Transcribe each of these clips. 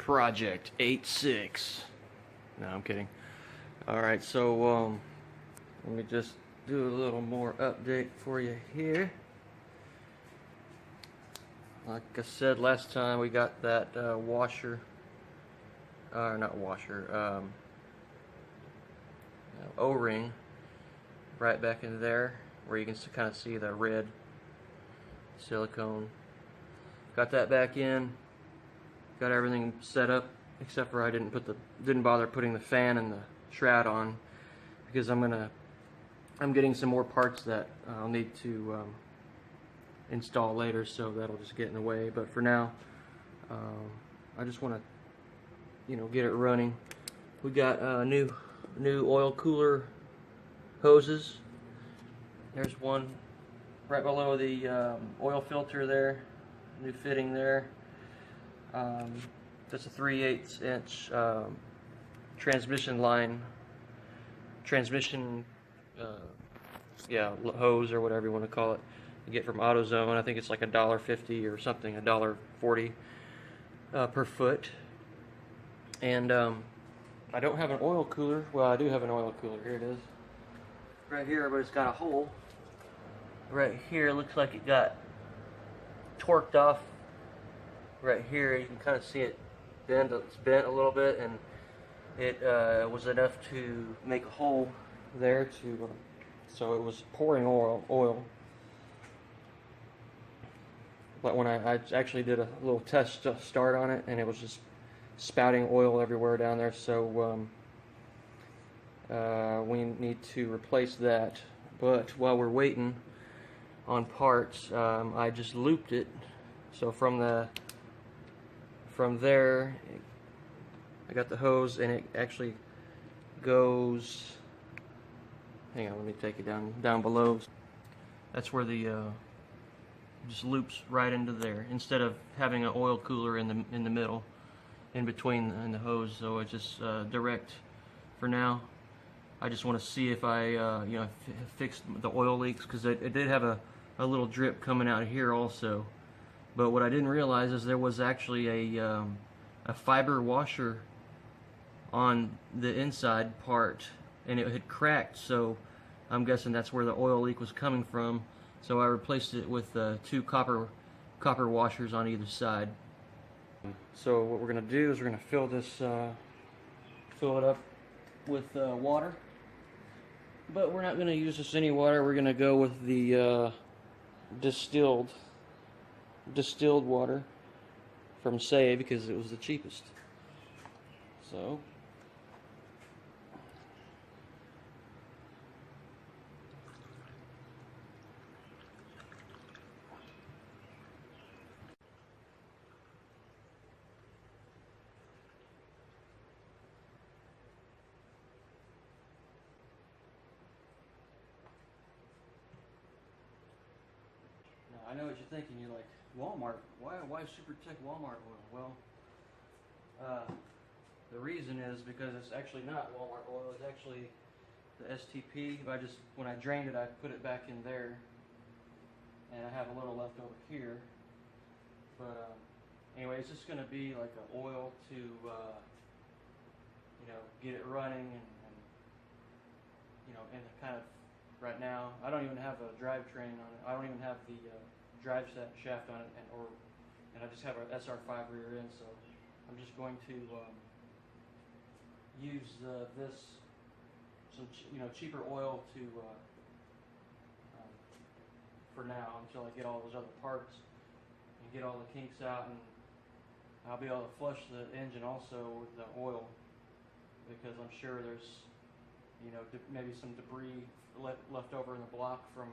Project 86. No, I'm kidding. Alright, so let me just do a little more update for you here. Like I said last time, we got that washer, not washer, O-ring right back in there where you can kind of see the red silicone. Got that back in, got everything set up, except for I didn't bother putting the fan and the shroud on, because I'm getting some more parts that I'll need to install later, so that'll just get in the way. But for now, I just want to, get it running. We got new oil cooler hoses. There's one right below the oil filter there, new fitting there. That's a 3/8 inch transmission line, hose or whatever you want to call it. You get from AutoZone. I think it's like $1.50 or something, $1.40 per foot. And I don't have an oil cooler. Well, I do have an oil cooler. Here it is, right here, but it's got a hole right here. It looks like it got torqued off right here. You can kind of see it bend. It's bent a little bit, and it was enough to make a hole there so it was pouring oil. But when I actually did a little test start on it, and it was just spouting oil everywhere down there. So we need to replace that. But while we're waiting on parts, I just looped it. So from there, I got the hose, and it actually goes. Hang on, let me take it down below. That's where the just loops right into there, instead of having an oil cooler in the middle, in between the hose. So it's just direct for now. I just want to see if I fixed the oil leaks, because it did have a little drip coming out here also. But what I didn't realize is there was actually a fiber washer on the inside part, and it had cracked. So I'm guessing that's where the oil leak was coming from. So I replaced it with two copper washers on either side. So what we're going to do is we're going to fill it up with water. But we're not going to use just any water. We're going to go with the distilled water from Saga, because it was the cheapest. So I know what you're thinking. You're like, Walmart? Why SuperTech Walmart oil? Well, the reason is because it's actually not Walmart oil. It's actually the STP. When I drained it, I put it back in there, and I have a little left over here. But anyway, it's just going to be like an oil to get it running, and kind of right now I don't even have a drivetrain on it. I don't even have the drive shaft on it, and I just have an SR5 rear end. So I'm just going to use some cheaper oil to for now, until I get all those other parts and get all the kinks out, and I'll be able to flush the engine also with the oil, because I'm sure there's maybe some debris left over in the block from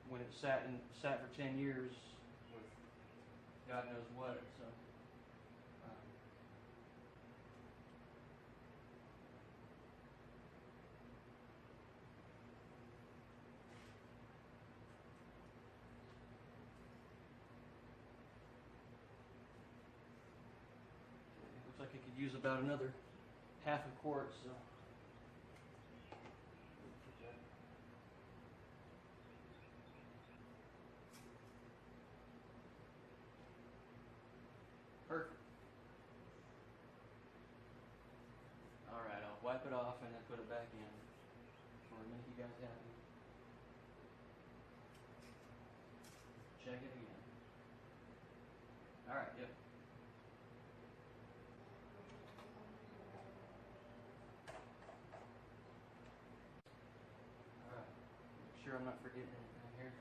when it sat for 10 years with God knows what. So looks like it could use about another half a quart. So perfect. put it back in. Just want to make you guys happy. Check it again. Alright, yep. Alright, make sure I'm not forgetting anything here.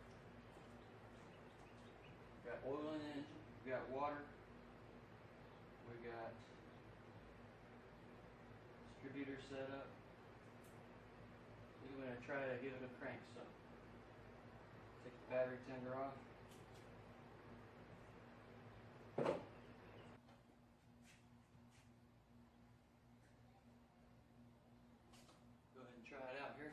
Got oil in the engine, we got water, we got distributor set up. We're going to try to give it a crank, so take the battery tender off. Go ahead and try it out here.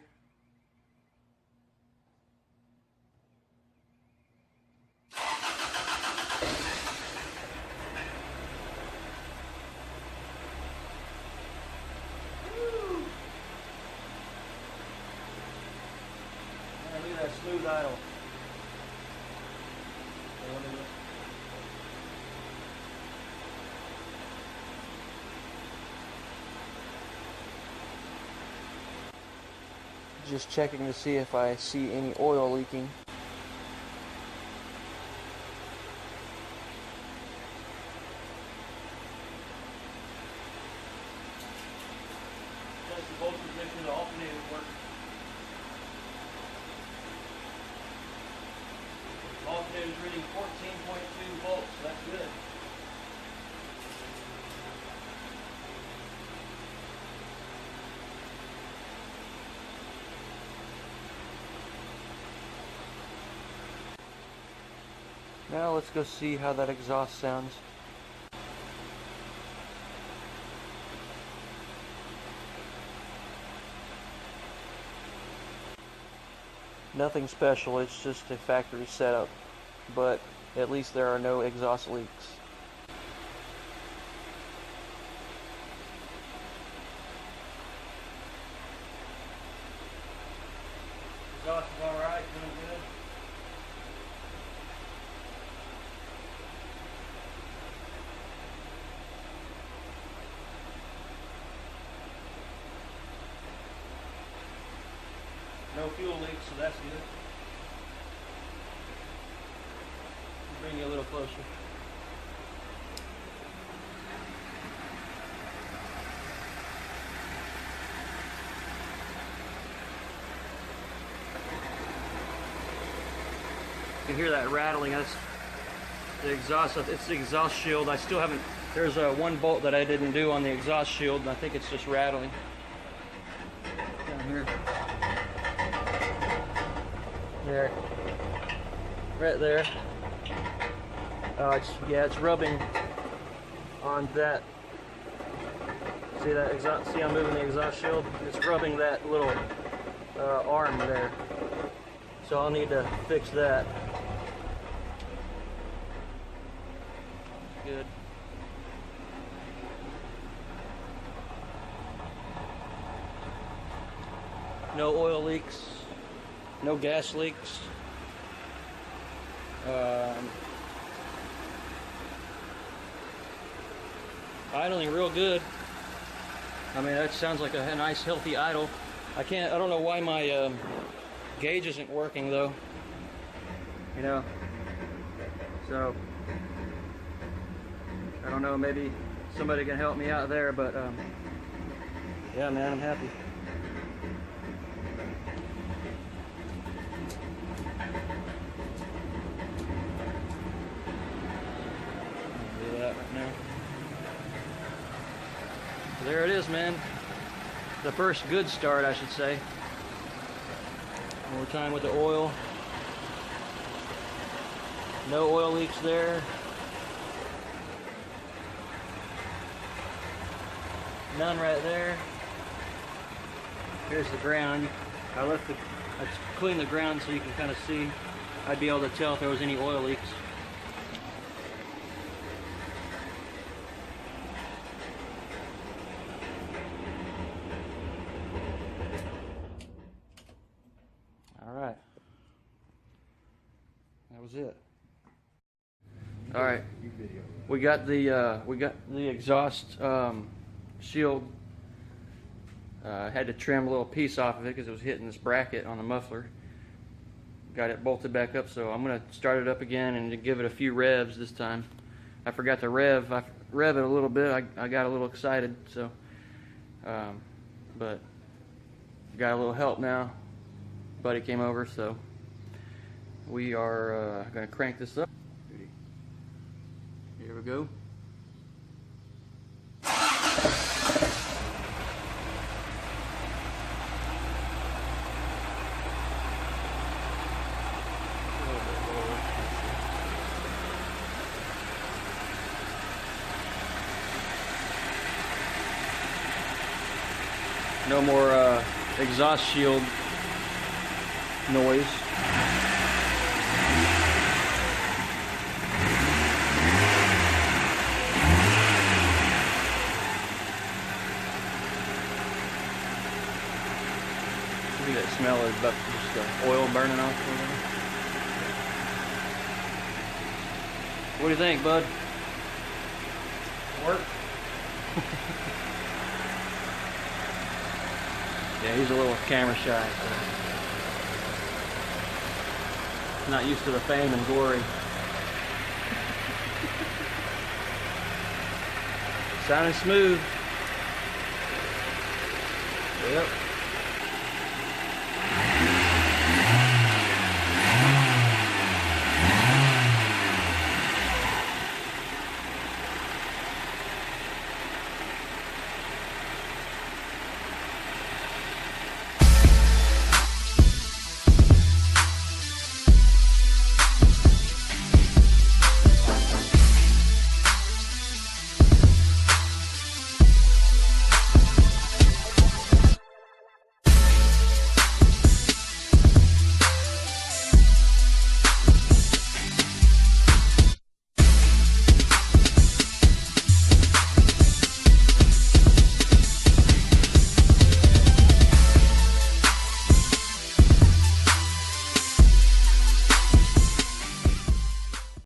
Look at that smooth idle. Just checking to see if I see any oil leaking. Test the voltage if the alternator works. Alternator is reading 14.2 volts, so that's good. Now let's go see how that exhaust sounds. Nothing special, it's just a factory setup, but at least there are no exhaust leaks. Exhaust is alright, doing good. No fuel leaks, so that's good. Bring you a little closer. You can hear that rattling. That's the exhaust. It's the exhaust shield. I still haven't. There's one bolt that I didn't do on the exhaust shield, and I think it's just rattling. Down here. There, right there. It's rubbing on that. See that exhaust? See, I'm moving the exhaust shield. It's rubbing that little arm there. So I'll need to fix that. Good. No oil leaks. No gas leaks. Idling real good. I mean, that sounds like a nice healthy idle. I don't know why my gauge isn't working though. You know. So I don't know, maybe somebody can help me out there, but yeah, man, I'm happy. Right now. There it is, man. The first good start, I should say. One more time with the oil. No oil leaks there. None right there. Here's the ground. I cleaned the ground so you can kind of see. I'd be able to tell if there was any oil leaks. That was it. All right, we got the exhaust shield I had to trim a little piece off of it because it was hitting this bracket on the muffler. Got it bolted back up, so I'm going to start it up again and give it a few revs this time. I forgot to rev it a little bit. I got a little excited, so but got a little help now. Buddy came over, so we are going to crank this up. Here we go. No more exhaust shield noise. Look at that smell of just the oil burning off. What do you think, bud? Work? Yeah, he's a little camera shy, so not used to the fame and glory. Sounding smooth. Yep.